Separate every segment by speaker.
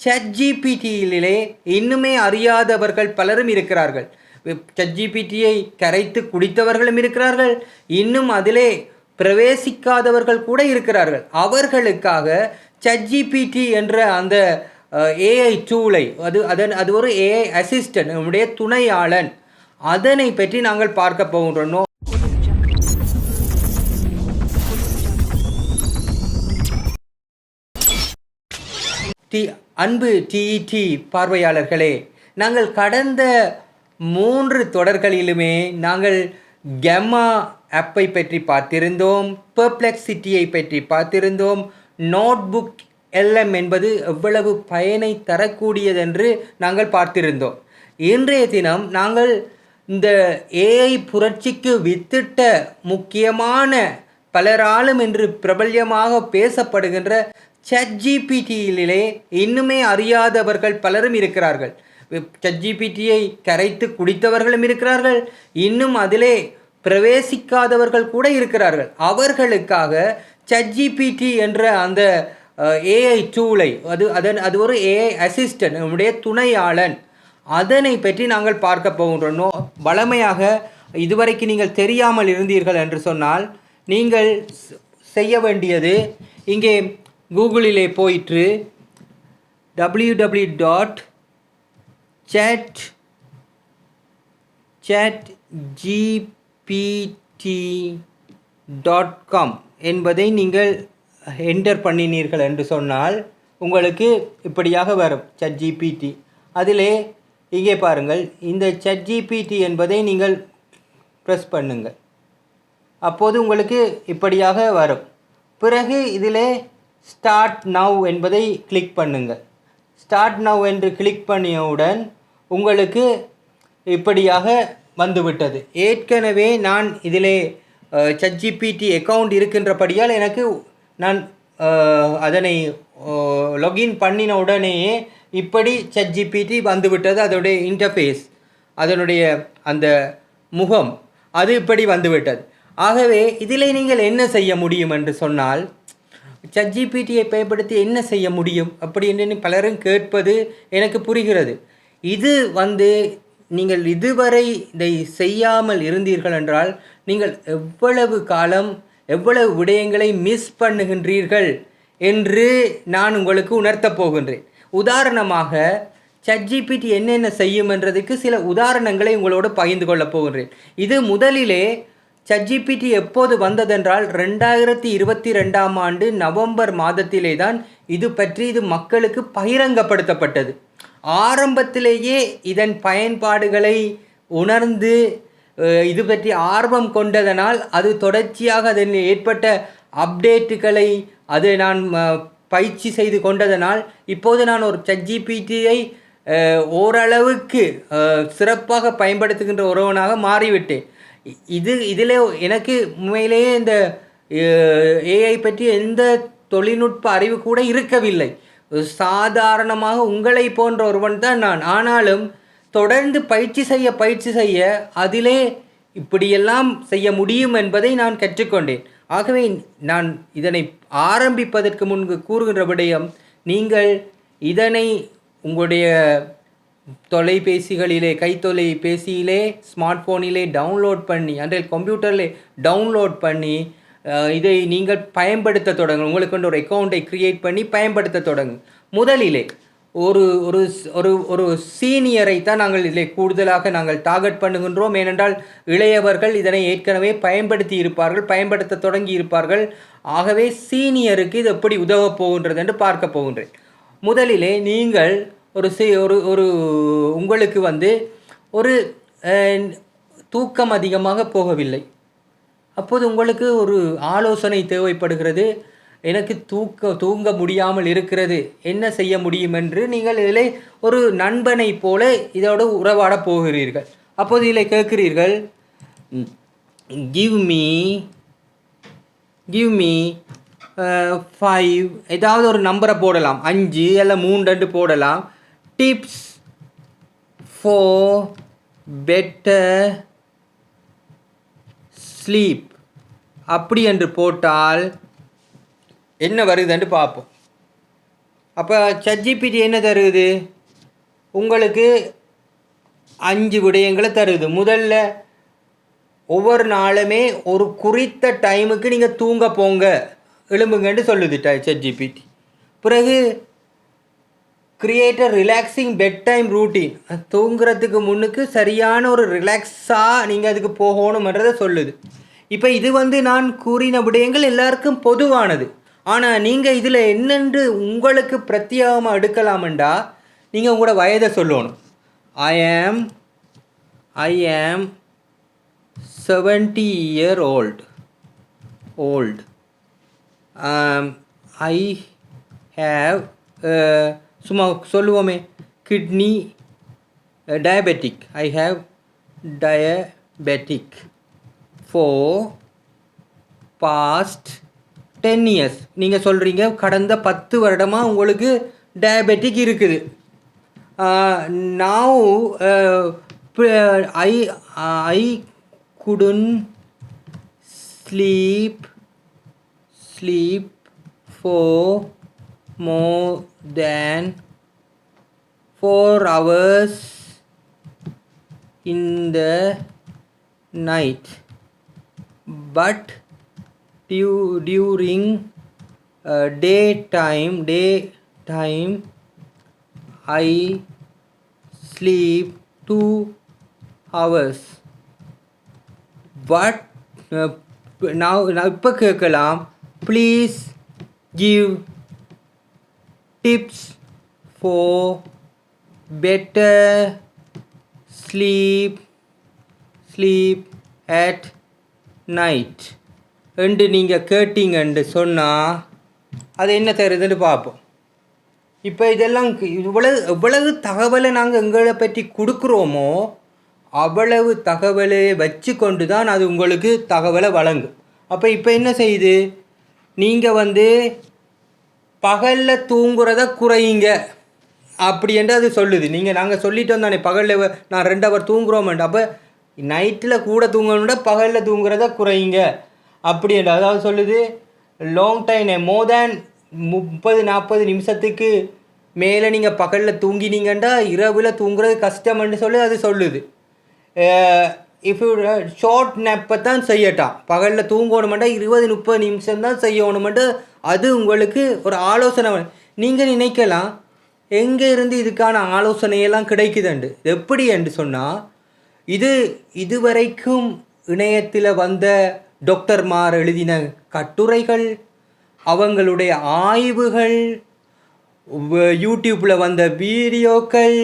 Speaker 1: ChatGPTயிலே இன்னுமே அறியாதவர்கள் பலரும் இருக்கிறார்கள். ChatGPTயை கரைத்து குடித்தவர்களும் இருக்கிறார்கள். இன்னும் அதிலே பிரவேசிக்காதவர்கள் கூட இருக்கிறார்கள். அவர்களுக்காக ChatGPT என்ற அந்த ஏஐ டூலை அது ஒரு ஏஐ அசிஸ்டன்ட், நம்முடைய துணையாளன், அதனை பற்றி நாங்கள் பார்க்க போகின்றோம். அன்பு டிஇடி பார்வையாளர்களே, நாங்கள் கடந்த 3 தொடர்களிலுமே நாங்கள் கெம்மா ஆப்பை பற்றி பார்த்திருந்தோம், பெர்ப்ளெக்சிட்டியை பற்றி பார்த்திருந்தோம், நோட்புக் LM என்பது எவ்வளவு பயனை தரக்கூடியதென்று நாங்கள் பார்த்திருந்தோம். இன்றைய தினம் நாங்கள் இந்த ஏஐ புரட்சிக்கு வித்திட்ட முக்கியமான பலராலும் என்று பிரபல்யமாக பேசப்படுகின்ற ChatGPTயிலே இன்னுமே அறியாதவர்கள் பலரும் இருக்கிறார்கள். ChatGPTயை கரைத்து குடித்தவர்களும் இருக்கிறார்கள். இன்னும் அதிலே பிரவேசிக்காதவர்கள் கூட இருக்கிறார்கள். அவர்களுக்காக ChatGPT என்ற அந்த ஏஐ டூலை அது ஒரு ஏஐ அசிஸ்டன்ட், நம்முடைய துணையாளன், அதனை பற்றி நாங்கள் பார்க்க போகின்றோம். வழமையாக இதுவரைக்கும் நீங்கள் தெரியாமல் இருந்தீர்கள் என்று சொன்னால் நீங்கள் செய்ய வேண்டியது, இங்கே கூகுளிலே போயிட்டு www.chatgpt.com என்பதை நீங்கள் என்டர் பண்ணினீர்கள் என்று சொன்னால் உங்களுக்கு இப்படியாக வரும் ChatGPT. அதிலே இங்கே பாருங்கள், இந்த ChatGPT என்பதை நீங்கள் ப்ரெஸ் பண்ணுங்கள். அப்போது உங்களுக்கு இப்படியாக வரும். பிறகு இதிலே ஸ்டார்ட் நவ் என்பதை கிளிக் பண்ணுங்கள். ஸ்டார்ட் நவ் என்று கிளிக் பண்ணியவுடன் உங்களுக்கு இப்படியாக வந்துவிட்டது. ஏற்கனவே நான் இதிலே ChatGPT அக்கவுண்ட் இருக்கின்றபடியால் நான் அதனை லாகின் பண்ணின உடனேயே இப்படி ChatGPT வந்துவிட்டது. அதனுடைய இன்டர்ஃபேஸ், அதனுடைய அந்த முகம் அது இப்படி வந்துவிட்டது. ஆகவே இதில் நீங்கள் என்ன செய்ய முடியும் என்று சொன்னால், ChatGPTயை பயன்படுத்தி என்ன செய்ய முடியும் அப்படி என்று பலரும் கேட்பது எனக்கு புரிகிறது. இது நீங்கள் இதுவரை இதை செய்யாமல் இருந்தீர்கள் என்றால் நீங்கள் எவ்வளவு காலம் எவ்வளவு விடயங்களை மிஸ் பண்ணுகின்றீர்கள் என்று நான் உங்களுக்கு உணர்த்தப் போகின்றேன். உதாரணமாக ChatGPT என்னென்ன செய்யும் என்றதுக்கு சில உதாரணங்களை உங்களோடு பகிர்ந்து கொள்ளப் போகின்றேன். இது முதலிலே ChatGPT எப்போது வந்ததென்றால் 2022ஆம் ஆண்டு நவம்பர் மாதத்திலே தான் இது மக்களுக்கு பகிரங்கப்படுத்தப்பட்டது. ஆரம்பத்திலேயே இதன் பயன்பாடுகளை உணர்ந்து இது பற்றி ஆர்வம் கொண்டதனால் அது தொடர்ச்சியாக அதில் ஏற்பட்ட அப்டேட்டுகளை நான் பயிற்சி செய்து கொண்டதனால் இப்போது நான் ஒரு ChatGPTயை ஓரளவுக்கு சிறப்பாக பயன்படுத்துகின்ற ஒருவனாக மாறிவிட்டேன். இதில் எனக்கு உண்மையிலேயே இந்த ஏஐ பற்றி எந்த தொழில்நுட்ப அறிவு கூட இருக்கவில்லை. சாதாரணமாக உங்களை போன்ற ஒருவன் தான் நான். ஆனாலும் தொடர்ந்து பயிற்சி செய்ய அதிலே இப்படியெல்லாம் செய்ய முடியும் என்பதை நான் கற்றுக்கொண்டேன். ஆகவே நான் இதனை ஆரம்பிப்பதற்கு முன்பு கூறுகின்ற விடயம், நீங்கள் இதனை உங்களுடைய தொலைபேசிகளிலே, கைத்தொலைபேசியிலே, ஸ்மார்ட் ஃபோனிலே டவுன்லோட் பண்ணி, அன்றைய கம்ப்யூட்டரில் டவுன்லோட் பண்ணி இதை நீங்கள் பயன்படுத்த தொடங்கும். உங்களுக்கு ஒரு அக்கௌண்ட்டை க்ரியேட் பண்ணி பயன்படுத்த தொடங்கும். முதலிலே ஒரு ஒரு ஒரு ஒரு சீனியரை தான் நாங்கள் இதில் கூடுதலாக நாங்கள் டார்கெட் பண்ணுகின்றோம். ஏனென்றால் இளையவர்கள் இதனை ஏற்கனவே பயன்படுத்தி இருப்பார்கள், பயன்படுத்த தொடங்கி இருப்பார்கள். ஆகவே சீனியருக்கு இது எப்படி உதவப் போகின்றது என்று பார்க்க போகின்றேன். முதலிலே நீங்கள் ஒரு உங்களுக்கு ஒரு தூக்கம் அதிகமாக போகவில்லை. அப்போது உங்களுக்கு ஒரு ஆலோசனை தேவைப்படுகிறது. எனக்கு தூங்க முடியாமல் இருக்கிறது, என்ன செய்ய முடியும் என்று நீங்கள் இதில் ஒரு நண்பனை போல இதோடு உறவாட போகிறீர்கள். அப்போது இதில் கேட்கிறீர்கள், கிவ் மீ 5, ஏதாவது ஒரு நம்பரை போடலாம், 5 இல்லை 3 போடலாம். டிப்ஸ் ஃபார் பெட்டர் ஸ்லீப் அப்படி என்று போட்டால் என்ன வருதுன்னு பார்ப்போம். அப்போ ChatGPT என்ன தருது? உங்களுக்கு 5 விடயங்களை தருது. முதல்ல ஒவ்வொரு நாளுமே ஒரு குறித்த டைமுக்கு நீங்கள் தூங்க போங்க, எழும்புங்கன்னு சொல்லுது ChatGPT. பிறகு create a relaxing bed time routine, தூங்குறதுக்கு முன்னுக்கு சரியான ஒரு ரிலாக்ஸாக நீங்கள் அதுக்கு போகணுன்றதை சொல்லுது. இப்போ இது நான் கூறின விடயங்கள் எல்லாருக்கும் பொதுவானது. ஆனால் நீங்கள் இதில் என்னென்று உங்களுக்கு பிரத்யேகமாக எடுக்கலாமெண்டா நீங்கள் உங்களோட வயதை சொல்லணும். ஐ ஆம் 70 year old. I have சும்மா சொல்லுவோமே kidney diabetic. I have diabetic for past 10 years. நீங்கள் சொல்கிறீங்க கடந்த 10 வருடமாக உங்களுக்கு டயபெட்டிக் இருக்குது. now I couldn't sleep for more than 4 hours in the night, but during daytime I sleep 2 hours. But now இப்போ கேட்கலாம், please give tips for better sleep at night என்று நீங்கள் கேட்டீங்கன்னு சொன்னால் அது என்ன தருதுன்னு பார்ப்போம். இப்போ இதெல்லாம் எவ்வளவு தகவலை நாங்கள் எங்களை பற்றி கொடுக்குறோமோ அவ்வளவு தகவலை வச்சு கொண்டு தான் அது உங்களுக்கு தகவலை வழங்கும். அப்போ இப்போ என்ன செய்யுது, நீங்கள் பகலில் தூங்குறத குறையுங்க அப்படி என்று அது சொல்லுது. நாங்கள் சொல்லிட்டோம் தானே, பகலில் நான் 2 hour தூங்குறோம்ட்டு. அப்போ நைட்டில் கூட தூங்கணும்னா பகலில் தூங்குறத குறையுங்க அப்படி என்று அதாவது சொல்லுது. லாங் டைம் மோர் தேன் 30-40 நிமிஷத்துக்கு மேலே நீங்கள் பகலில் தூங்கினீங்கண்டா இரவில் தூங்குறது கஷ்டம்னு சொல்லி அது சொல்லுது. இஃப் யூ ஷார்ட் நப்பை தான் செய்யட்டாம், பகலில் தூங்கணுமெண்டா 20-30 நிமிஷம் தான் செய்யணுமெண்டு அது உங்களுக்கு ஒரு ஆலோசனை. நீங்கள் நினைக்கலாம் எங்கே இருந்து இதுக்கான ஆலோசனையெல்லாம் கிடைக்குதுண்டு. எப்படி என்று சொன்னால், இதுவரைக்கும் இணையத்தில் வந்த டாக்டர்மார் எழுதின கட்டுரைகள், அவங்களுடைய ஆய்வுகள், யூடியூப்பில் வந்த வீடியோக்கள்,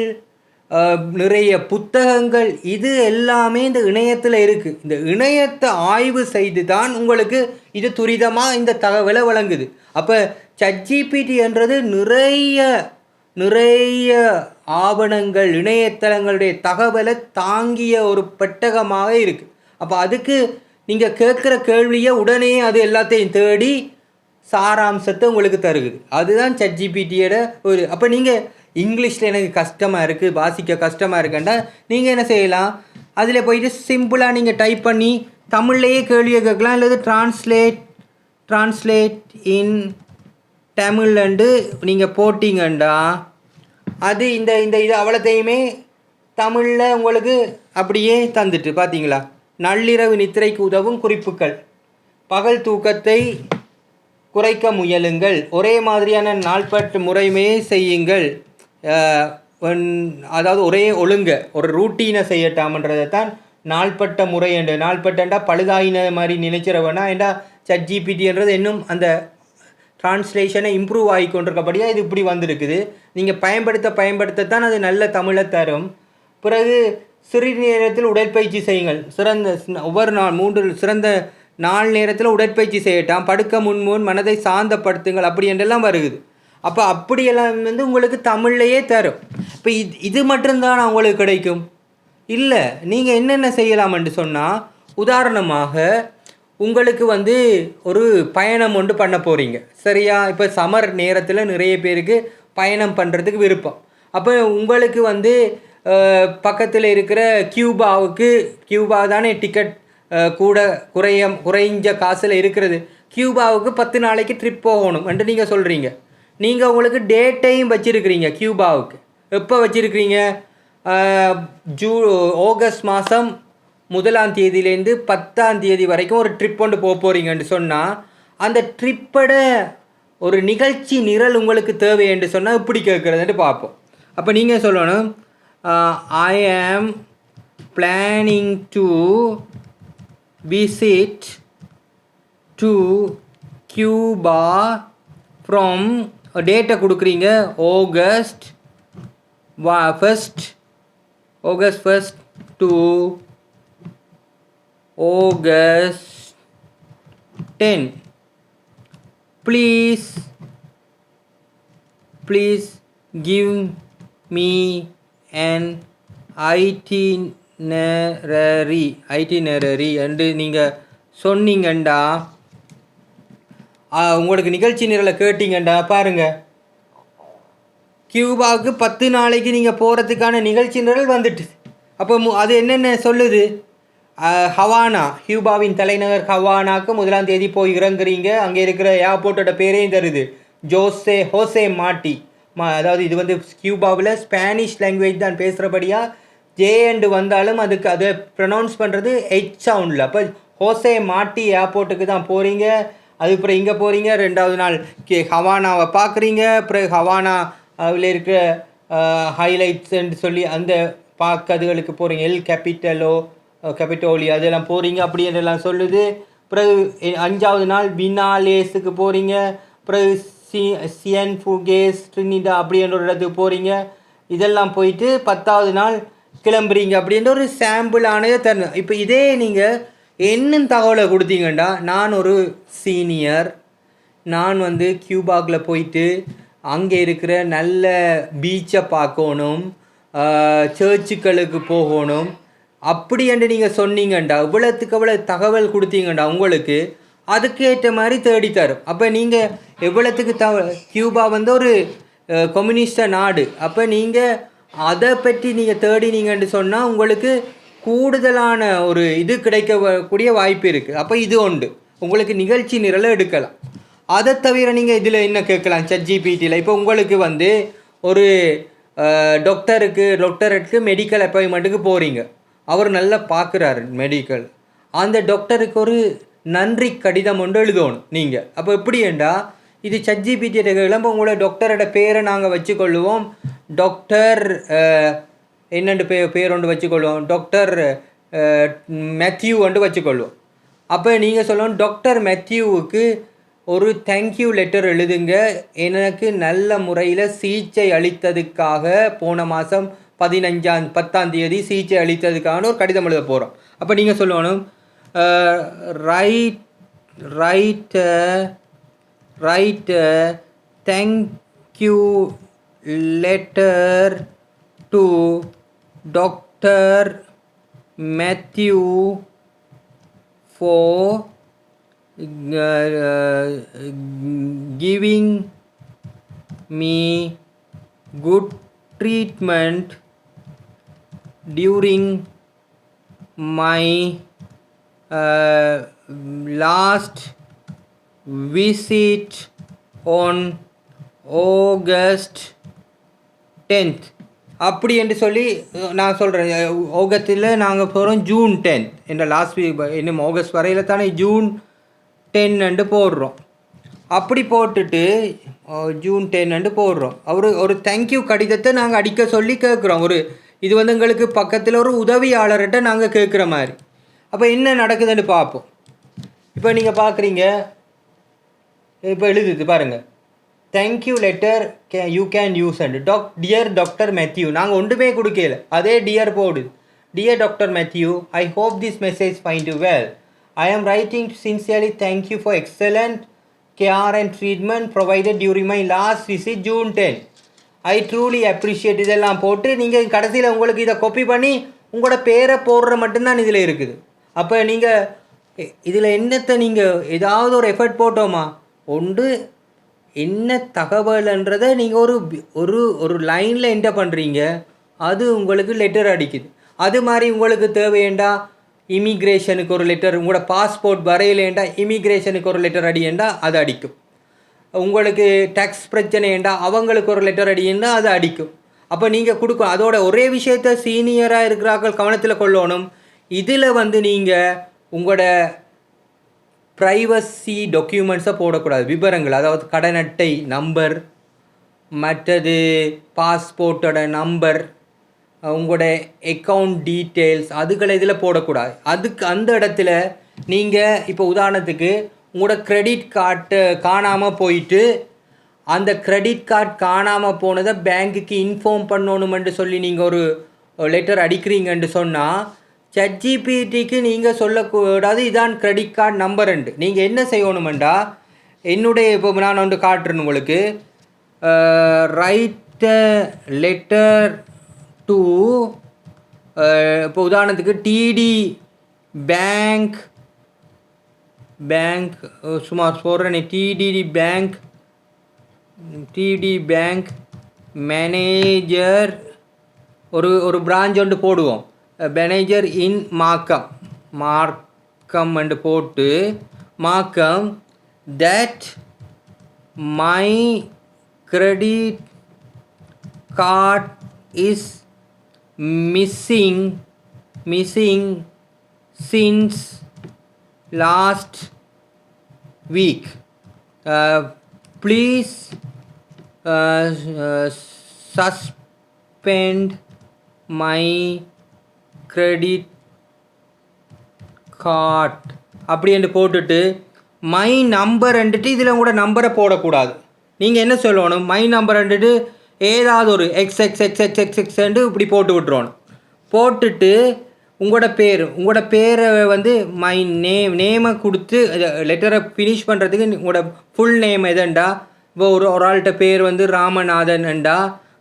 Speaker 1: நிறைய புத்தகங்கள், இது எல்லாமே இந்த இணையத்தில் இருக்குது. இந்த இணையத்தை ஆய்வு செய்து தான் உங்களுக்கு இது துரிதமாக இந்த தகவலை வழங்குது. அப்போ ChatGPT என்றது நிறைய ஆவணங்கள், இணையதளங்களுடைய தகவலை தாங்கிய ஒரு பெட்டகமாக இருக்குது. அப்போ அதுக்கு நீங்கள் கேட்குற கேள்வியை உடனே அது எல்லாத்தையும் தேடி சாராம்சத்தை உங்களுக்கு தருகுது. அதுதான் ChatGPTயோட ஒரு. அப்போ நீங்கள் இங்கிலீஷில் எனக்கு கஷ்டமாக இருக்குது, வாசிக்க கஷ்டமாக இருக்குன்னா நீங்கள் என்ன செய்யலாம், அதில் போயிட்டு சிம்பிளாக நீங்கள் டைப் பண்ணி தமிழ்லையே கேள்வியை கேட்கலாம். அல்லது ட்ரான்ஸ்லேட் இன் தமிழ்ண்டு நீங்கள் போட்டிங்கண்டா அது இந்த இது அவ்வளோத்தையுமே தமிழில் உங்களுக்கு அப்படியே தந்துட்டு. பார்த்தீங்களா, நள்ளிரவு நித்திரைக்கு உதவும் குறிப்புகள், பகல் தூக்கத்தை குறைக்க முயலுங்கள், ஒரே மாதிரியான நாள்பட்ட முறைமையை செய்யுங்கள், அதாவது ஒரே ஒழுங்க ஒரு ரூட்டீனை செய்யட்டாமன்றதை தான் நாள்பட்ட முறை என்று. நாள்பட்டண்டா பழுதாயின மாதிரி நினைச்சிடவேனா ஏண்டா ChatGPTன்றது இன்னும் அந்த ட்ரான்ஸ்லேஷனை இம்ப்ரூவ் ஆகி கொண்டிருக்கப்படியாக இது இப்படி வந்திருக்குது. நீங்கள் பயன்படுத்தத்தான் அது நல்ல தமிழை தரும். பிறகு சிறிது நேரத்தில் உடற்பயிற்சி செய்யுங்கள், ஒவ்வொரு நாள் 3 சிறந்த நாள் நேரத்தில் உடற்பயிற்சி செய்யட்டாம், படுக்க முன் மனதை சாந்தப்படுத்துங்கள் அப்படி என்றெல்லாம் வருகுது. அப்போ அப்படியெல்லாம் உங்களுக்கு தமிழ்லையே தரும். இப்போ இது மட்டும்தான் உங்களுக்கு கிடைக்கும் இல்லை. நீங்கள் என்னென்ன செய்யலாம்னு சொன்னால், உதாரணமாக உங்களுக்கு ஒரு பயணம் ஒன்று பண்ண போகிறீங்க, சரியா? இப்போ சம்மர் நேரத்தில் நிறைய பேருக்கு பயணம் பண்ணுறதுக்கு விருப்பம். அப்போ உங்களுக்கு பக்கத்தில் இருக்கிற கியூபா தானே டிக்கெட் குறைஞ்ச காசில் இருக்கிறது. கியூபாவுக்கு 10 நாளைக்கு ட்ரிப் போகணும் என்று நீங்கள் சொல்கிறீங்க. நீங்கள் உங்களுக்கு டேட்டையும் வச்சுருக்கிறீங்க கியூபாவுக்கு. எப்போ வச்சுருக்கிறீங்க? ஆகஸ்ட் மாதம் 1ஆம் தேதியிலேருந்து 10ஆம் தேதி வரைக்கும் ஒரு ட்ரிப் கொண்டு போக போகிறீங்கன்னு சொன்னால், அந்த ட்ரிப்போட ஒரு நிகழ்ச்சி நிரல் உங்களுக்கு தேவை என்று சொன்னால் இப்படி கேட்குறதுன்ட்டு பார்ப்போம். அப்போ நீங்கள் சொல்லணும், I am planning to visit to Cuba from டேட்டை கொடுக்குறீங்க August 1st to August 10. Please give me an itinerary என்று நீங்கள் சொன்னீங்கண்டா, உங்களுக்கு நிகழ்ச்சி நிரலை கேட்டீங்கண்டா பாருங்கள், கியூபாவுக்கு 10 நாளைக்கு நீங்கள் போகிறதுக்கான நிகழ்ச்சி நிரல் வந்துட்டு. அப்போ அது என்னென்ன சொல்லுது? ஹவானா, கியூபாவின் தலைநகர் ஹவானாக்கு 1ஆம் தேதி போய் இறங்குறீங்க. அங்கே இருக்கிற ஏர்போர்ட்டோட பேரையும் தருது, ஹோசே மாட்டி. அதாவது இது வந்து கியூபாவில் ஸ்பானிஷ் லாங்குவேஜ் தான் பேசுகிறபடியாக ஜேஎண்டு வந்தாலும் அதுக்கு அதை ப்ரொனவுன்ஸ் பண்ணுறது ஹெச் சவுண்டில். அப்போ ஹோசே மாட்டி ஏர்போர்ட்டுக்கு தான் போகிறீங்க. அதுக்கப்புறம் இங்கே போகிறீங்க. 2வது நாள் ஹவானாவை பார்க்குறீங்க. அப்புறம் ஹவானா அதில் இருக்கிற ஹைலைட்ஸ்ன்னு சொல்லி அந்த பார்க்கறதுகளுக்கு போகிறீங்க. கேபிட்டோலி அதெல்லாம் போகிறீங்க அப்படின்றலாம் சொல்லுது. பிறகு 5வது நாள் வினாலேஸுக்கு போகிறீங்க. பிறகு சியன்ஃபுகேஸ் ட்ரினிடா அப்படின்ற ஒரு இடத்துக்கு போகிறீங்க. இதெல்லாம் போயிட்டு 10வது நாள் கிளம்புறீங்க அப்படின்ற ஒரு சாம்பிள் ஆனதை தரணும். இப்போ இதே நீங்கள் என்ன தகவலை கொடுத்தீங்கண்டா, நான் ஒரு சீனியர், நான் வந்து கியூபாக்கில் போயிட்டு அங்கே இருக்கிற நல்ல பீச்சை பார்க்கணும், சர்ச்சுக்களுக்கு போகணும் அப்படி என்று நீங்கள் சொன்னீங்கண்டா, இவ்வளோத்துக்கு எவ்வளோ தகவல் கொடுத்தீங்கண்டா உங்களுக்கு அதுக்கேற்ற மாதிரி தேடித்தரும். அப்போ நீங்கள் எவ்வளோத்துக்கு கியூபா வந்து ஒரு கம்யூனிஸ்ட நாடு, அப்போ நீங்கள் அதை பற்றி நீங்கள் தேடினீங்கன்னு சொன்னால் உங்களுக்கு கூடுதலான ஒரு இது கிடைக்கக்கூடிய வாய்ப்பு இருக்குது. அப்போ இது உண்டு, உங்களுக்கு நிகழ்ச்சி நிரலை எடுக்கலாம். அதை தவிர நீங்கள் இதில் என்ன கேட்கலாம் ChatGPTயில். இப்போ உங்களுக்கு வந்து ஒரு டாக்டருக்கு மெடிக்கல் அப்பாயின்மெண்ட்டுக்கு போகிறீங்க, அவர் நல்லா பார்க்குறாரு மெடிக்கல், அந்த டாக்டருக்கு ஒரு நன்றி கடிதம் ஒன்று எழுதணும் நீங்கள். அப்போ எப்படி ஏண்டா இது ChatGPT கேட்கலாம். இப்போ உங்களோட டாக்டரோட பேரை நாங்கள் வச்சுக்கொள்ளுவோம், டாக்டர் என்னென்று பேர் ஒன்று வச்சுக்கொள்வோம், டாக்டர் மேத்யூ ஒன்று வச்சுக்கொள்வோம். அப்போ நீங்கள் சொல்லணும், டாக்டர் மேத்யூவுக்கு ஒரு தேங்க்யூ லெட்டர் எழுதுங்க, எனக்கு நல்ல முறையில் சிகிச்சை அளித்ததுக்காக போன மாதம் 10ஆம் தேதி சிகிச்சை அளித்ததுக்கான ஒரு கடிதம் எழுத போகிறோம். அப்போ நீங்கள் சொல்லணும், write thank you letter to doctor Mathew for giving me good treatment during my last visit on August 10th அப்படி என்று சொல்லி நான் சொல்கிறேன். ஆகஸ்ட்டில் நாங்கள் போகிறோம் June 10 என்ற லாஸ்ட் வீக், இன்னும் ஆகஸ்ட் வரையில் தானே June 10 போடுறோம். அப்படி போட்டுட்டு June 10 போடுறோம். ஒரு தேங்க்யூ கடிதத்தை நாங்கள் அடிக்க சொல்லி கேட்குறோம். இது வந்து எங்களுக்கு பக்கத்தில் ஒரு உதவியாளர்கிட்ட நாங்கள் கேட்குற மாதிரி. அப்போ என்ன நடக்குதுன்னு பார்ப்போம். இப்போ நீங்கள் பார்க்குறீங்க, இப்போ எழுதுது பாருங்கள், thank you letter you can use and dear doctor Mathew. நாங்கள் ஒன்றுமே கொடுக்கல, அதே டியர் போடுது. Dear doctor Mathew, I hope this message find you well. I am writing to sincerely thank you for excellent care and treatment provided during my last visit June 10. I truly appreciate. இதெல்லாம் போட்டு நீங்கள் கடைசியில் உங்களுக்கு இதை copy பண்ணி உங்களோட பேரை போடுற மட்டும்தான் இதில் இருக்குது. அப்போ நீங்கள் இதில் என்னத்தை நீங்கள் ஏதாவது ஒரு எஃபர்ட் போட்டோமா, ஒன்று என்ன தகவல்ன்றதை நீங்கள் ஒரு லைனில் என்டர் பண்ணுறீங்க, அது உங்களுக்கு லெட்டர் அடிக்குது. அது மாதிரி உங்களுக்கு தேவையேண்டா இமிக்ரேஷனுக்கு ஒரு லெட்டர், உங்களோட பாஸ்போர்ட் வரையிலேண்டா இமிக்ரேஷனுக்கு ஒரு லெட்டர் அடியேண்டா அது அடிக்கும். உங்களுக்கு டேக்ஸ் பிரச்சனைண்டா அவங்களுக்கு ஒரு லெட்டர் அடின்னா அது அடிக்கும். அப்போ நீங்கள் கொடுக்கணும். அதோட ஒரே விஷயத்த சீனியராக இருக்கிறார்கள் கவனத்தில் கொள்ளணும். இதில் வந்து நீங்கள் உங்களோட ப்ரைவசி டாக்குமெண்ட்ஸை போடக்கூடாது. விவரங்கள், அதாவது கடன் அட்டை நம்பர், மற்றது பாஸ்போர்ட்டோட நம்பர், உங்களோட அக்கௌண்ட் டீட்டெயில்ஸ், அதுகளை இதில் போடக்கூடாது. அதுக்கு அந்த இடத்துல நீங்கள் இப்போ உதாரணத்துக்கு உங்களோட கிரெடிட் கார்டு காணாமல் போயிட்டு அந்த கிரெடிட் கார்டு காணாமல் போனதை பேங்க்குக்கு இன்ஃபார்ம் பண்ணணுமென்று சொல்லி நீங்கள் ஒரு லெட்டர் அடிக்கிறீங்கன்னு சொன்னால் ChatGPTக்கு நீங்கள் சொல்லக்கூடாது இதான் கிரெடிட் கார்டு நம்பருண்டு. நீங்கள் என்ன செய்யணுமெண்டா, என்னுடைய இப்போ நான் ஒன்று காட்டுறேன் உங்களுக்கு. ரைட் லெட்டர் டு, இப்போ உதாரணத்துக்கு டிடி பேங்க் சும்மா சொல்கிறேன், டிடி பேங்க் மேனேஜர் ஒரு பிரான்ச் ஒன்று போடுவோம். மேனேஜர் இன் மார்க்கம் என்று போட்டு மார்க்கம் that my credit card is missing since last week, please suspend my credit card அப்படி என்று போட்டுட்டு மை நம்பர் வந்துட்டு இதில் உங்களோட நம்பரை போடக்கூடாது. நீங்கள் என்ன சொல்லணும், மை நம்பர் வந்துட்டு ஏதாவது ஒரு XXXXXXன்னு இப்படி போட்டு விட்டுருவோம். போட்டுட்டு உங்களோட பேரை வந்து மை நேமை கொடுத்து லெட்டரை ஃபினிஷ் பண்ணுறதுக்கு உங்களோட ஃபுல் நேம் எதுண்டா, இப்போ ஒரு ஆள்கிட்ட பேர் வந்து ராமநாதன்ண்டா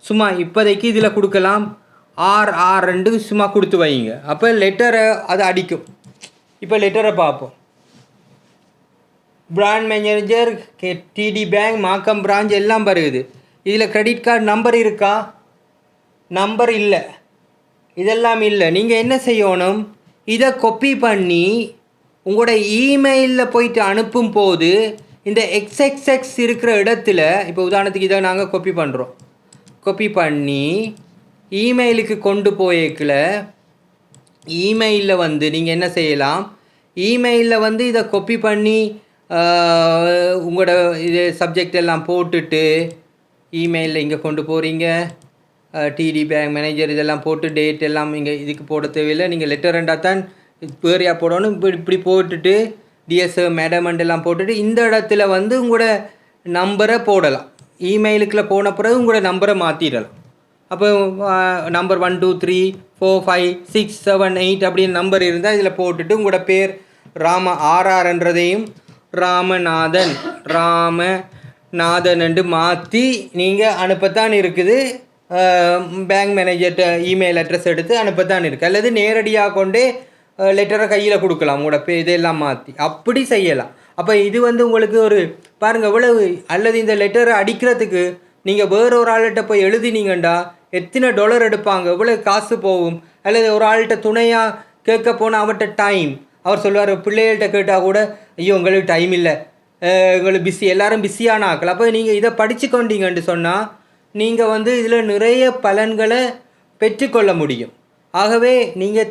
Speaker 1: சும்மா இப்போதைக்கு இதில் கொடுக்கலாம் RR2 சும்மா கொடுத்து வைங்க. அப்போ லெட்டரை அது அடிக்கும். இப்போ லெட்டரை பார்ப்போம். Brand manager TD bank Markham branch எல்லாம் வருது. இதில் கிரெடிட் கார்டு நம்பர் இருக்கா? நம்பர் இல்லை, இதெல்லாம் இல்லை. நீங்கள் என்ன செய்யணும், இதை கொப்பி பண்ணி உங்களோட இமெயிலில் போயிட்டு அனுப்பும் போது இந்த XXX இருக்கிற இடத்துல, இப்போ உதாரணத்துக்கு இதை நாங்கள் கொப்பி பண்ணுறோம், கொப்பி பண்ணி இமெயிலுக்கு கொண்டு போய்க்கல இமெயிலில் வந்து நீங்கள் என்ன செய்யலாம், இமெயிலில் வந்து இதை கொப்பி பண்ணி உங்களோட இது சப்ஜெக்ட் எல்லாம் போட்டுட்டு இமெயிலில் இங்கே கொண்டு போகிறீங்க. டிடி பேங்க் மேனேஜர் இதெல்லாம் போட்டு டேட் எல்லாம் இங்கே இதுக்கு போட தேவையில்லை. நீங்கள் லெட்டர் ரெண்டாக தான் பேரியாக போடணும். இப்படி போட்டுட்டு டிஎஸ் மேடம் எல்லாம் போட்டுட்டு இந்த இடத்துல வந்து உங்களோட நம்பரை போடலாம். இமெயிலுக்குள்ளே போன பிறகு உங்களோட நம்பரை மாற்றிடலாம். அப்போ நம்பர் 1 2 3 4 5 6 7 8 அப்படின்னு நம்பர் இருந்தால் இதில் போட்டுட்டு உங்களோட பேர் RRன்றதையும் ராமநாதன் என்று மாற்றி நீங்கள் அனுப்பத்தான் இருக்குது. பேங்க் மேனேஜர்கிட்ட இமெயில் அட்ரஸ் எடுத்து அனுப்பத்தான் இருக்குது. அல்லது நேரடியாக கொண்டே லெட்டரை கையில் கொடுக்கலாம். உங்களோட இதெல்லாம் மாற்றி அப்படி செய்யலாம். அப்போ இது வந்து உங்களுக்கு ஒரு பாருங்கள் எவ்வளவு. அல்லது இந்த லெட்டரை அடிக்கிறதுக்கு நீங்கள் வேறு ஒரு ஆள்கிட்ட போய் எழுதினீங்கண்டா எத்தனை $, எடுப்பாங்க, எவ்வளோ காசு போகும். அல்லது ஒரு ஆள்கிட்ட துணையாக கேட்க போனால் அவர்கிட்ட டைம், அவர் சொல்லுவார். பிள்ளைகள்கிட்ட கேட்டால் கூட ஐயோ உங்களுக்கு டைம் இல்லை, உங்களுக்கு பிஸி, எல்லோரும் பிஸியான ஆக்கள். அப்போ நீங்கள் இதை படித்து கொண்டீங்கன்னு சொன்னால் நீங்கள் வந்து இதில் நிறைய பலன்களை பெற்றுக்கொள்ள முடியும். ஆகவே நீங்கள்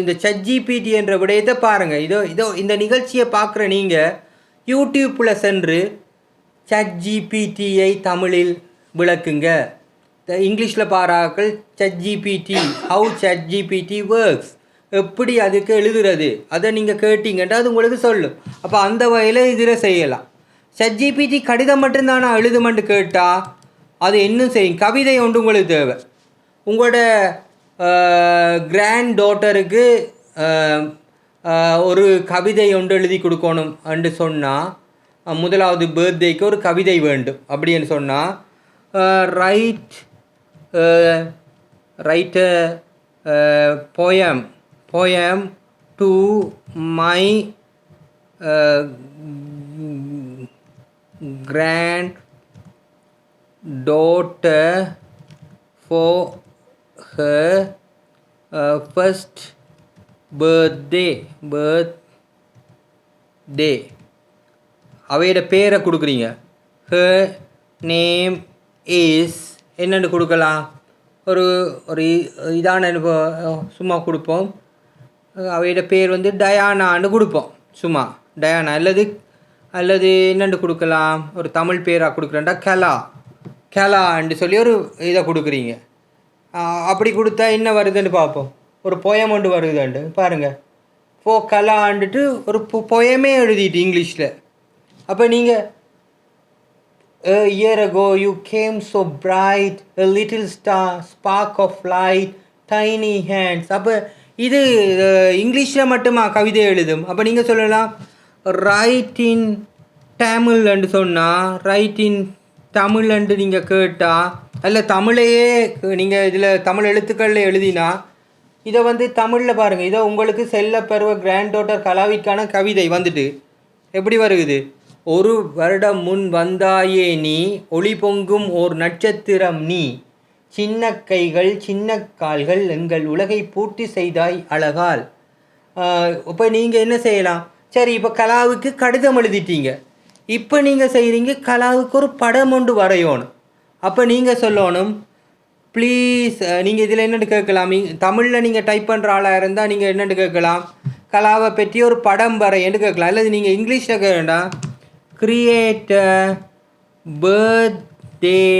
Speaker 1: இந்த ChatGPT என்ற விடயத்தை பாருங்கள். இதோ இந்த நிகழ்ச்சியை பார்க்குற நீங்கள் யூடியூப்பில் சென்று ChatGPTயை தமிழில் விளக்குங்க. இங்கிலீஷில் பாராக்கள் ChatGPT, ஹவு ChatGPT ஒர்க்ஸ், எப்படி அதுக்கு எழுதுறது, அதை நீங்கள் கேட்டீங்கன்னா அது உங்களுக்கு சொல்லும். அப்போ அந்த வகையில் இதில் செய்யலாம். ChatGPT கடிதம் மட்டும்தான் நான் எழுதுமென்று கேட்டால் அது இன்னும் செய்யும். கவிதை ஒன்று உங்களுக்கு தேவை. உங்களோட கிராண்ட் டாட்டருக்கு ஒரு கவிதை ஒன்று எழுதி கொடுக்கணும் என்று சொன்னால், முதலாவது பர்த்டேக்கு ஒரு கவிதை வேண்டும் அப்படின்னு சொன்னால் right poem to my granddaughter for her first birthday. அவையோட பேரை கொடுக்குறீங்க. ஹர் நேம் இஸ் என்னென்னு கொடுக்கலாம். ஒரு ஒரு இதான சும்மா கொடுப்போம். அவையோட பேர் வந்து டயானான்னு கொடுப்போம். சும்மா டயானா அல்லது என்னென்னு கொடுக்கலாம். ஒரு தமிழ் பேராக கொடுக்குறேன்டா கெலான்னு சொல்லி ஒரு இதை கொடுக்குறீங்க. அப்படி கொடுத்தா என்ன வருதுன்னு பார்ப்போம். ஒரு பொயம் ஒன்று வருதுண்டு பாருங்கள். கலாண்டுட்டு ஒரு பொயமே எழுதிட்டு இங்கிலீஷில். அப்போ நீங்கள் A year ago you came so bright, a little star, spark of light, tiny hands. அப்போ இது இங்கிலீஷில் மட்டுமா கவிதை எழுதும். அப்போ நீங்கள் சொல்லலாம் ரைட் இன் தமிழ்ன்னு சொன்னால், ரைட் இன் தமிழ்ன்னு நீங்கள் கேட்டால், அல்ல தமிழையே நீங்கள் இதில் தமிழ் எழுத்துக்களில் எழுதினா, இதை வந்து தமிழில் பாருங்கள். இதை உங்களுக்கு செல்ல பருவ கிராண்ட் டாட்டர் கலாவிற்கான கவிதை வந்துட்டு எப்படி வருகுது. ஒரு வருடம் முன் வந்தாயே நீ, ஒளி பொங்கும் ஓர் நட்சத்திரம் நீ, சின்ன கைகள் சின்ன கால்கள் எங்கள் உலகை பூர்த்தி செய்தாய் அழகால். இப்போ நீங்கள் என்ன செய்யலாம். சரி, இப்போ கலாவுக்கு கடிதம் எழுதிட்டீங்க. இப்போ நீங்கள் செய்கிறீங்க கலாவுக்கு ஒரு படம் ஒன்று வரையணும். அப்போ நீங்கள் சொல்லணும் ப்ளீஸ். நீங்கள் இதில் என்னென்னு கேட்கலாம். தமிழில் நீங்கள் டைப் பண்ணுற ஆளாக இருந்தால் நீங்கள் என்னென்னு கேட்கலாம். கலாவை பற்றி ஒரு படம் வரையன்னு கேட்கலாம். அல்லது நீங்கள் இங்கிலீஷில் கேட்க வேண்டாம். Create a birthday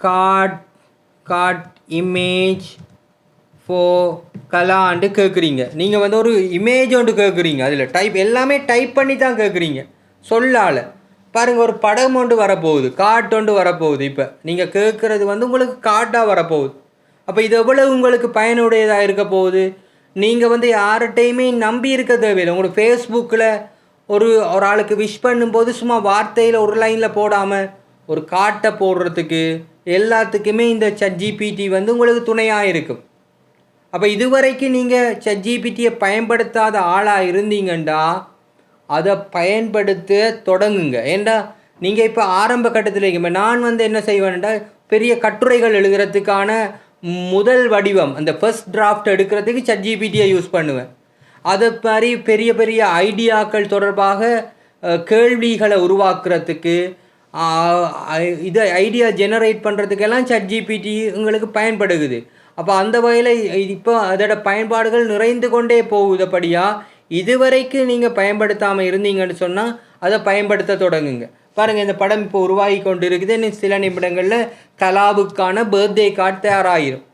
Speaker 1: card image for கலான்னு கேட்குறீங்க. நீங்கள் வந்து ஒரு இமேஜ் ஒன்று கேட்குறீங்க. அதில் டைப் எல்லாமே டைப் பண்ணி தான் கேட்குறீங்க. சொல்லால் பாருங்கள், ஒரு படம் ஒன்று வரப்போகுது, கார்ட் ஒன்று வரப்போகுது. இப்போ நீங்கள் கேட்குறது வந்து உங்களுக்கு கார்டாக வரப்போகுது. அப்போ இது எவ்வளவு உங்களுக்கு பயனுடையதாக இருக்க போகுது. நீங்கள் வந்து யார்கிட்டையுமே நம்பி இருக்க தேவையில்லை. உங்களுக்கு ஃபேஸ்புக்கில் ஒரு ஆளுக்கு விஷ் பண்ணும்போது சும்மா வார்த்தையில் ஒரு லைனில் போடாமல் ஒரு காட்டை போடுறதுக்கு எல்லாத்துக்குமே இந்த ChatGPT வந்து உங்களுக்கு துணையாக இருக்கும். அப்போ இதுவரைக்கும் நீங்கள் ChatGPTயை பயன்படுத்தாத ஆளாக இருந்தீங்கண்டா அதை பயன்படுத்த தொடங்குங்க. ஏண்டா நீங்கள் இப்போ ஆரம்ப கட்டத்தில் இருக்கீங்க. நான் வந்து என்ன செய்வேன்டா, பெரிய கட்டுரைகள் எழுதுறதுக்கான முதல் வடிவம், அந்த ஃபர்ஸ்ட் டிராஃப்ட் எடுக்கிறதுக்கு ChatGPTயை யூஸ் பண்ணுவேன். அதை மாதிரி பெரிய பெரிய ஐடியாக்கள் தொடர்பாக கேள்விகளை உருவாக்குறதுக்கு, இதை ஐடியா ஜெனரேட் பண்ணுறதுக்கெல்லாம் ChatGPT உங்களுக்கு பயன்படுகுது. அப்போ அந்த வகையில் இப்போ அதோட பயன்பாடுகள் நிறைந்து கொண்டே போகுதபடியாக இதுவரைக்கும் நீங்கள் பயன்படுத்தாமல் இருந்தீங்கன்னு சொன்னால் அதை பயன்படுத்த தொடங்குங்க. பாருங்கள், இந்த படம் இப்போ உருவாகி கொண்டு இருக்குது. இன்னும் சில நிமிடங்களில் கலாவுக்கான பர்த்டே கார்டு தயாராகிடும்.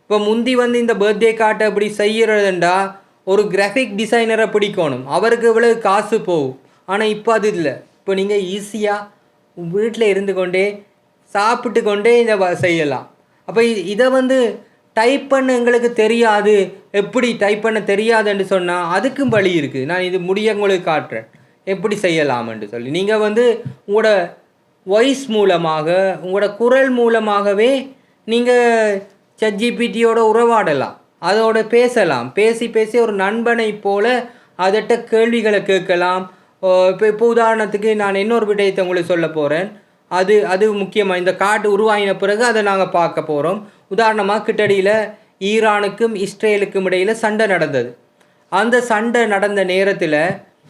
Speaker 1: இப்போ முந்தி வந்து இந்த பர்த்டே கார்டை அப்படி செய்கிறதுண்டா ஒரு கிராஃபிக் டிசைனரை பிடிக்கணும், அவருக்கு இவ்வளவு காசு போகும். ஆனால் இப்போ அது இல்லை. இப்போ நீங்கள் ஈஸியாக வீட்டில் இருந்து கொண்டே சாப்பிட்டு கொண்டே இதை செய்யலாம். அப்போ இதை வந்து டைப் பண்ண எங்களுக்கு தெரியாது, எப்படி டைப் பண்ண தெரியாதுன்னு சொன்னால் அதுக்கும் வழி இருக்குது. நான் இது உங்களுக்கு காட்டுறேன் எப்படி செய்யலாம்னு சொல்லி. நீங்கள் வந்து உங்களோட வாய்ஸ் மூலமாக, உங்களோட குரல் மூலமாகவே நீங்கள் ChatGPTயோட உறவாடலாம், அதோட பேசலாம். பேசி ஒரு நண்பனை போல் அதட்ட கேள்விகளை கேட்கலாம். இப்போ உதாரணத்துக்கு நான் இன்னொரு விடயத்தை உங்களுக்கு சொல்ல போகிறேன். அது முக்கியமாக இந்த கார்டு உருவாகின பிறகு அதை நாங்கள் பார்க்க போகிறோம். உதாரணமாக கிட்டடியில் ஈரானுக்கும் இஸ்ரேலுக்கும் இடையில் சண்டை நடந்தது. அந்த சண்டை நடந்த நேரத்தில்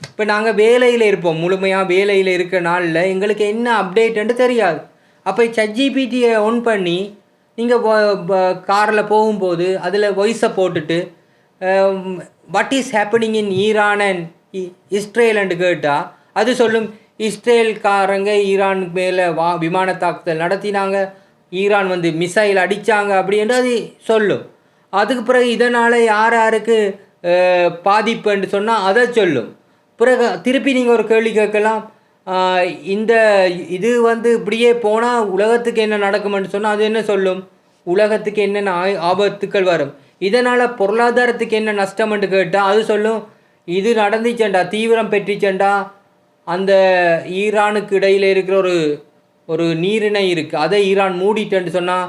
Speaker 1: இப்போ நாங்கள் வேலையில் இருப்போம், முழுமையாக வேலையில் இருக்கிற நாளில் எங்களுக்கு என்ன அப்டேட்டுன்னு தெரியாது. அப்போ ChatGPTயை ஆன் பண்ணி நீங்கள் காரில் போகும்போது அதில் வாய்ஸை போட்டுட்டு what is happening in Iran and இஸ்ரேல்னு கேட்டால் அது சொல்லும், இஸ்ரேல்காரங்க ஈரான் மேலே விமான தாக்குதல் நடத்தினாங்க, ஈரான் வந்து மிசைல் அடித்தாங்க அப்படின்னு அது சொல்லும். அதுக்கு பிறகு இதனால் யாருக்கு பாதிப்புன்னு சொன்னால் அதை சொல்லும். பிறகு திருப்பி நீங்கள் ஒரு கேள்வி கேட்கலாம், இது வந்து இப்படியே போனால் உலகத்துக்கு என்ன நடக்கும்னு சொன்னால் அது என்ன சொல்லும், உலகத்துக்கு என்னென்ன ஆபத்துக்கள் வரும், இதனால் பொருளாதாரத்துக்கு என்ன நஷ்டம்னு கேட்டால் அது சொல்லும், இது நடந்துச்சேண்டா, தீவிரம் பெற்றுச்சேண்டா, அந்த ஈரானுக்கு இடையில் இருக்கிற ஒரு நீரிணை இருக்குது, அதை ஈரான் மூடிட்டேன்னு சொன்னால்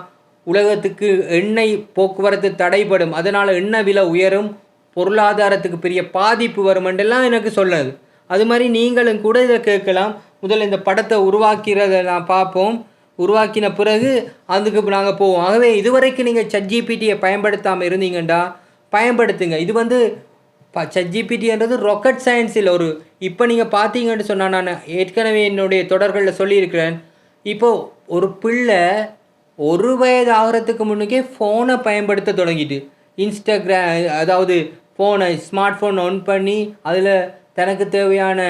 Speaker 1: உலகத்துக்கு எண்ணெய் போக்குவரத்து தடைப்படும், அதனால் எண்ணெய் விலை உயரும், பொருளாதாரத்துக்கு பெரிய பாதிப்பு வருமென்றெல்லாம் எனக்கு சொன்னது. அது மாதிரி நீங்களும் கூட இதை கேட்கலாம். முதல்ல இந்த படத்தை உருவாக்கிறத நான் பார்ப்போம், உருவாக்கின பிறகு அதுக்கு நாங்கள் போவோம். ஆகவே இதுவரைக்கும் நீங்கள் ChatGPTயை பயன்படுத்தாமல் இருந்தீங்கண்டா பயன்படுத்துங்க. இது வந்து ChatGPTன்றது ராக்கெட் சயின்ஸில் ஒரு இப்போ நீங்கள் பார்த்தீங்கன்னு சொன்னால் நான் ஏற்கனவே என்னுடைய தொடர்களில் சொல்லியிருக்கிறேன். இப்போது ஒரு பிள்ளை 1 வயது ஆகிறதுக்கு முன்னுக்கே ஃபோனை பயன்படுத்த தொடங்கிட்டு அதாவது ஸ்மார்ட் ஃபோன் ஆன் பண்ணி அதில் தனக்கு தேவையான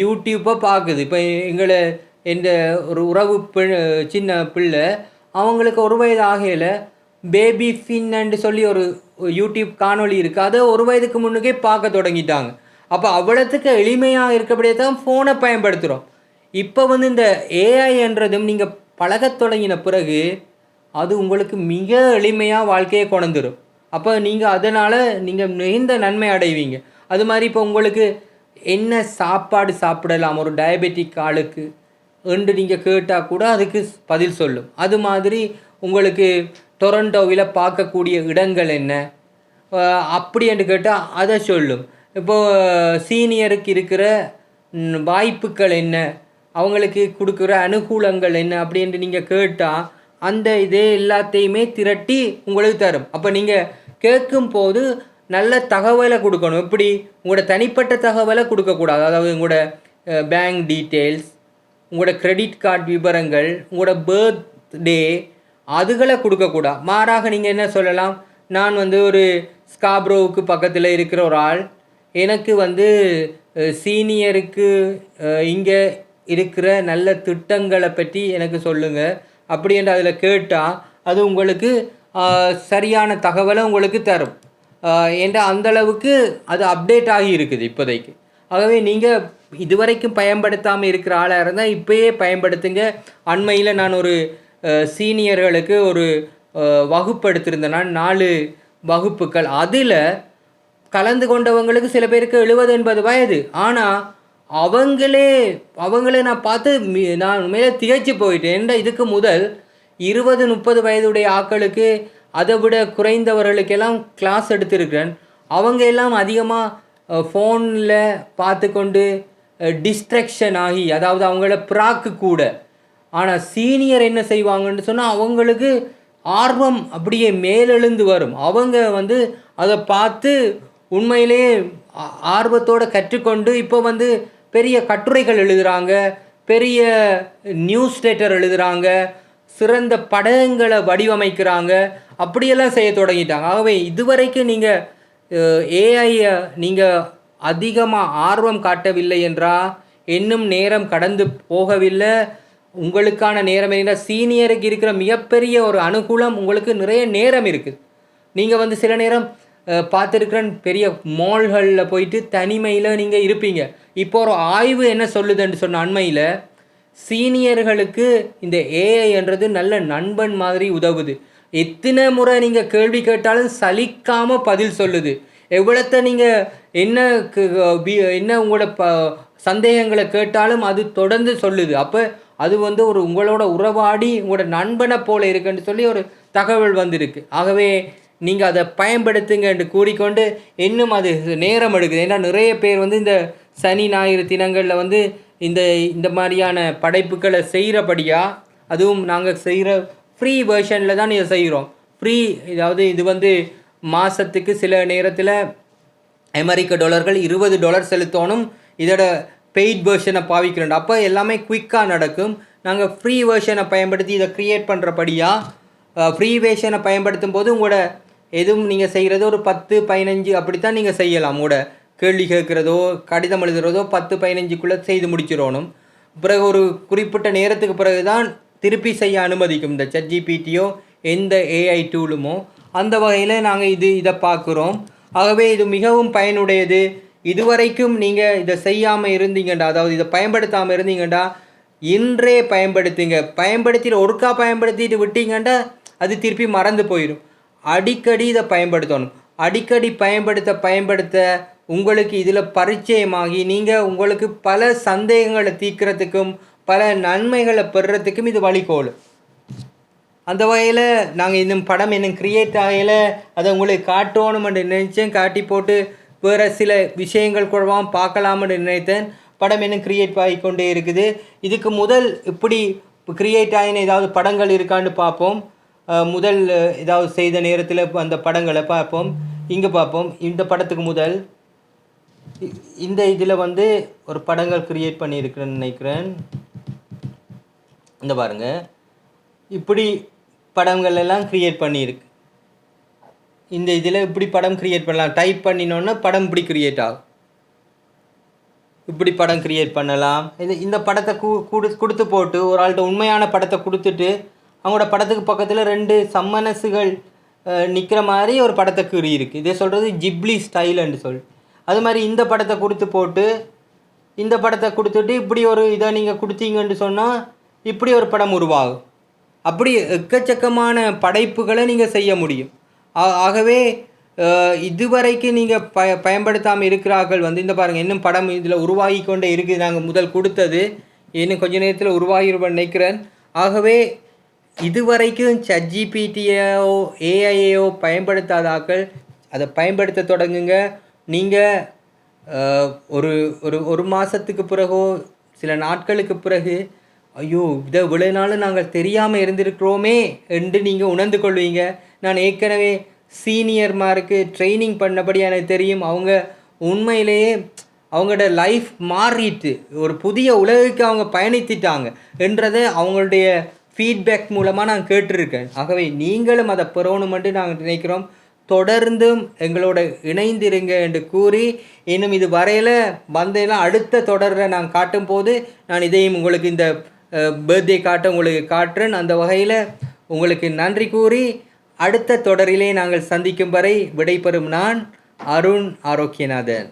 Speaker 1: யூடியூப்பை பார்க்குது. இப்போ எந்த ஒரு உறவு சின்ன பிள்ளை அவங்களுக்கு 1 வயது ஆகையில் பேபி ஃபின்னு சொல்லி ஒரு யூடியூப் காணொளி இருக்குது. அதை 1 வயதுக்கு முன்னுக்கே பார்க்க தொடங்கிட்டாங்க. அப்போ அவ்வளோத்துக்கு எளிமையாக இருக்கபடியே தான் ஃபோனை பயன்படுத்துகிறோம். இப்போ இந்த ஏஐன்றதும் நீங்கள் பழகத் தொடங்கின பிறகு அது உங்களுக்கு மிக எளிமையாக வாழ்க்கையை கொண்டுரும். அப்போ நீங்கள் அதனால் நீங்கள் மிகுந்த நன்மை அடைவீங்க. அது மாதிரி இப்போ உங்களுக்கு என்ன சாப்பாடு சாப்பிடலாம் ஒரு டயபெட்டிக் ஆளுக்கு என்று நீங்கள் கேட்டால் கூட அதுக்கு பதில் சொல்லும். அது மாதிரி உங்களுக்கு டொரண்டோவில் பார்க்கக்கூடிய இடங்கள் என்ன அப்படி என்று கேட்டால் அதை சொல்லும். இப்போது சீனியருக்கு இருக்கிற வாய்ப்புகள் என்ன, அவங்களுக்கு கொடுக்குற அனுகூலங்கள் என்ன அப்படின்ட்டு நீங்கள் கேட்டால் அந்த இதே எல்லாத்தையுமே திரட்டி உங்களுக்கு தரும். அப்போ நீங்கள் கேட்கும்போது நல்ல தகவலை கொடுக்கணும். எப்படி உங்களோட தனிப்பட்ட தகவலை கொடுக்கக்கூடாது. அதாவது உங்களோட பேங்க் டீட்டெயில்ஸ், உங்களோட கிரெடிட் கார்டு விவரங்கள், உங்களோட பர்த்டே அதுகளை கொடுக்கக்கூடாது. மாறாக நீங்கள் என்ன சொல்லலாம், நான் ஒரு ஸ்காப்ரோவுக்கு பக்கத்தில் இருக்கிற ஒரு ஆள், எனக்கு சீனியருக்கு இங்கே இருக்கிற நல்ல திட்டங்களை பற்றி எனக்கு சொல்லுங்கள் அப்படின்ற அதில் கேட்டால் அது உங்களுக்கு சரியான தகவலை உங்களுக்கு தரும். என்ற அந்தளவுக்கு அது அப்டேட் ஆகி இருக்குது இப்போதைக்கு. ஆகவே நீங்கள் இதுவரைக்கும் பயன்படுத்தாமல் இருக்கிற ஆளாக இருந்தால் இப்போயே பயன்படுத்துங்க. அண்மையில் நான் ஒரு சீனியர்களுக்கு ஒரு வகுப்பு எடுத்திருந்தேன். நான் 4 வகுப்புகள். அதில் கலந்து கொண்டவங்களுக்கு சில பேருக்கு 70-80 வயது. ஆனால் அவங்களே நான் பார்த்து நான் மேலே திகைச்சு போயிட்டேன். ஏன்னா இதுக்கு முதல் 20-30 வயதுடைய ஆட்களுக்கு அதை விட குறைந்தவர்களுக்கெல்லாம் கிளாஸ் எடுத்திருக்கிறேன். அவங்க எல்லாம் அதிகமாக ஃபோனில் பார்த்து கொண்டு டிஸ்ட்ராக்ஷன் ஆகி, அதாவது அவங்கள பிராக்கு கூட. ஆனால் சீனியர் என்ன செய்வாங்கன்னு சொன்னால் அவங்களுக்கு ஆர்வம் அப்படியே மேலெழுந்து வரும். அவங்க அதை பார்த்து உண்மையிலேயே ஆர்வத்தோடு கற்றுக்கொண்டு இப்போ பெரிய கட்டுரைகள் எழுதுகிறாங்க, பெரிய நியூஸ் லெட்டர் எழுதுகிறாங்க, சிறந்த படங்களை வடிவமைக்கிறாங்க, அப்படியெல்லாம் செய்ய தொடங்கிட்டாங்க. ஆகவே இதுவரைக்கும் நீங்கள் ஏஐயை நீங்கள் அதிகமாக ஆர்வம் காட்டவில்லை என்றால் இன்னும் நேரம் கடந்து போகவில்லை. உங்களுக்கான நேரம் என்ன, சீனியருக்கு இருக்கிற மிகப்பெரிய ஒரு அனுகூலம் உங்களுக்கு நிறைய நேரம் இருக்குது. நீங்கள் சில நேரம் பார்த்துருக்குறேன், பெரிய மால்களில் போயிட்டு தனிமையில் நீங்கள் இருப்பீங்க. இப்போ ஒரு ஆய்வு என்ன சொல்லுதுன்னு சொன்ன அண்மையில் சீனியர்களுக்கு இந்த ஏஐன்றது நல்ல நண்பன் மாதிரி உதவுது. எத்தனை முறை நீங்கள் கேள்வி கேட்டாலும் சலிக்காமல் பதில் சொல்லுது. எவ்வளோத்த நீங்கள் என்ன உங்களோட சந்தேகங்களை கேட்டாலும் அது தொடர்ந்து சொல்லுது. அப்போ அது ஒரு உங்களோட உறவாடி உங்களோட நண்பனை போல இருக்குன்னு சொல்லி ஒரு தகவல் வந்திருக்கு. ஆகவே நீங்கள் அதை பயன்படுத்துங்க என்று கூறிக்கொண்டு இன்னும் அது நேரம் எடுக்குது. ஏன்னா நிறைய பேர் இந்த சனி ஞாயிறு தினங்களில் இந்த மாதிரியான படைப்புகளை செய்கிறபடியாக, அதுவும் நாங்கள் செய்கிற ஃப்ரீ வேர்ஷனில் தான் இதை செய்கிறோம். ஃப்ரீ, அதாவது இது மாதத்துக்கு சில நேரத்தில் $20 செலுத்தணும். இதோட பெய்ட் வேர்ஷனை பாவிக்கிறோம். அப்போ எல்லாமே குயிக்காக நடக்கும். நாங்கள் ஃப்ரீ வேர்ஷனை பயன்படுத்தி இதை க்ரியேட் பண்ணுறபடியாக ஃப்ரீ வேர்ஷனை பயன்படுத்தும் போது உங்களோட எதுவும் நீங்கள் செய்கிறது ஒரு 10-15 அப்படித்தான் நீங்கள் செய்யலாம். உங்களோட கேள்வி கேட்குறதோ கடிதம் எழுதுகிறதோ 10-15க்குள்ளே செய்து முடிச்சிடணும். பிறகு ஒரு குறிப்பிட்ட நேரத்துக்கு பிறகு தான் திருப்பி செய்ய அனுமதிக்கும் இந்த ChatGPTயோ எந்த ஏஐ டூலுமோ. அந்த வகையில் நாங்கள் இதை பார்க்குறோம். ஆகவே இது மிகவும் பயனுடையது. இதுவரைக்கும் நீங்கள் இதை செய்யாமல் இருந்தீங்கண்டா, அதாவது இதை பயன்படுத்தாமல் இருந்தீங்கண்டா, இன்றே பயன்படுத்துங்க. பயன்படுத்திட்டு ஒருக்கா பயன்படுத்திட்டு விட்டீங்கண்டா அது திருப்பி மறந்து போயிடும். அடிக்கடி இதை பயன்படுத்தணும். அடிக்கடி பயன்படுத்த உங்களுக்கு இதில் பரிச்சயமாகி நீங்கள் உங்களுக்கு பல சந்தேகங்களை தீர்க்கிறதுக்கும் பல நன்மைகளை பெறுறதுக்கும் இது வழிகோலும். அந்த வகையில் நாங்கள் இன்னும் படம் இன்னும் க்ரியேட் ஆகையில் அதை உங்களுக்கு காட்டணும்னு நினச்சேன். காட்டி போட்டு வேறு சில விஷயங்கள் கூடவாம் பார்க்கலாம்னு நினைத்தேன். படம் இன்னும் க்ரியேட் ஆகிக்கொண்டே இருக்குது. இதுக்கு முதல் இப்படி க்ரியேட் ஆகின ஏதாவது படங்கள் இருக்கான்னு பார்ப்போம். முதல் ஏதாவது செய்த நேரத்தில் அந்த படங்களை பார்ப்போம். இங்கே பார்ப்போம். இந்த படத்துக்கு முதல் இந்த இதில் வந்து ஒரு படங்கள் க்ரியேட் பண்ணியிருக்கிறேன்னு நினைக்கிறேன். இந்த பாருங்கள், இப்படி படங்கள் எல்லாம் க்ரியேட் பண்ணியிருக்கு. இந்த இதில் இப்படி படம் க்ரியேட் பண்ணலாம். டைப் பண்ணினோன்னா படம் இப்படி க்ரியேட் ஆகும். இப்படி படம் க்ரியேட் பண்ணலாம். இந்த படத்தை கொடுத்து போட்டு ஒரு ஆள்கிட்ட உண்மையான படத்தை கொடுத்துட்டு அவங்களோட படத்துக்கு பக்கத்தில் 2 சம்மனசுகள் நிற்கிற மாதிரி ஒரு படத்தை இருக்குது. இதே சொல்கிறது ஜிப்ளி ஸ்டைலுன்னு சொல்லி. அது மாதிரி இந்த படத்தை கொடுத்து போட்டு இந்த படத்தை கொடுத்துட்டு இப்படி ஒரு இதை நீங்கள் கொடுத்தீங்கன்னு சொன்னால் இப்படி ஒரு படம் உருவாகும். அப்படி எக்கச்சக்கமான படைப்புகளை நீங்கள் செய்ய முடியும். ஆகவே இதுவரைக்கும் நீங்கள் பயன்படுத்தாமல் இருக்கிறார்கள் வந்து இந்த பாருங்கள், இன்னும் படம் இதில் உருவாகி கொண்டே இருக்குது. நாங்கள் முதல் கொடுத்தது இன்னும் கொஞ்ச நேரத்தில் உருவாகிருப்பேன் நினைக்கிறேன். ஆகவே இதுவரைக்கும் ChatGPTயோ ஏஐயோ பயன்படுத்தாதாக்கள் அதை பயன்படுத்த தொடங்குங்க. நீங்கள் ஒரு மாதத்துக்கு பிறகோ சில நாட்களுக்கு பிறகு ஐயோ இதை இவ்வளோ நாளும் நாங்கள் தெரியாமல் இருந்திருக்கிறோமே என்று நீங்கள் உணர்ந்து கொள்வீங்க. நான் ஏற்கனவே சீனியர்மாருக்கு ட்ரைனிங் பண்ணபடி எனக்கு தெரியும். அவங்க உண்மையிலேயே அவங்களோட லைஃப் மாறிட்டு ஒரு புதிய உலகுக்கு அவங்க பயணித்துட்டாங்க என்றதை அவங்களுடைய ஃபீட்பேக் மூலமாக நான் கேட்டிருக்கேன். ஆகவே நீங்களும் அதை பெறணுமென்று நாங்கள் நினைக்கிறோம். தொடர்ந்தும் எங்களோட இணைந்திருங்க என்று கூறி, இன்னும் இது வரையில் வந்தெல்லாம் அடுத்த தொடரை நான் காட்டும் போது நான் இதையும் உங்களுக்கு இந்த பர்த்டே உங்களுக்கு காட்டுறேன். அந்த வகையில் உங்களுக்கு நன்றி கூறி அடுத்த தொடரிலே நாங்கள் சந்திக்கும் வரை விடைபெறும் நான் அருண் ஆரோக்கியநாதன்.